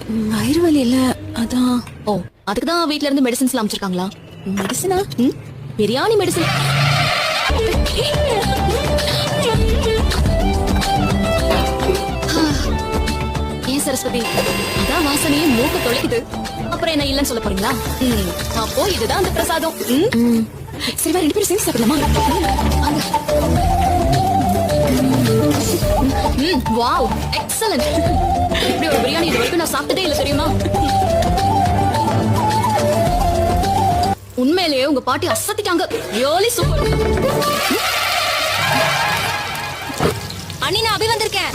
வயிறு வலி இல்ல, அதான். ஓ, அதுக்கு தான் வீட்ல இருந்து மெடிசின்ஸ்லாம் அமைச்சிருக்காங்களா? மெடிசனா? பிரியாணி மெடிசின். ஏன் சரஸ்வதி, அதான் வாசனையே மூக்க தொலைக்குது. அப்புறம் என்ன இல்லன்னு சொல்ல போறீங்களா? அப்போ இதுதான் அந்த பிரசாதம். சரி வா, 2 பேரும் சேர்ந்து சாப்பிடலாமா? Wow, excellent. இப்படி ஒரு பிரியாணி இது வரைக்கும் நான் சாப்பிட்டதே இல்ல, தெரியுமா? உண்மையிலேயே உங்க பாட்டி அசத்திட்டாங்க. Really super. அண்ணி, நான் அபி வந்திருக்கேன்.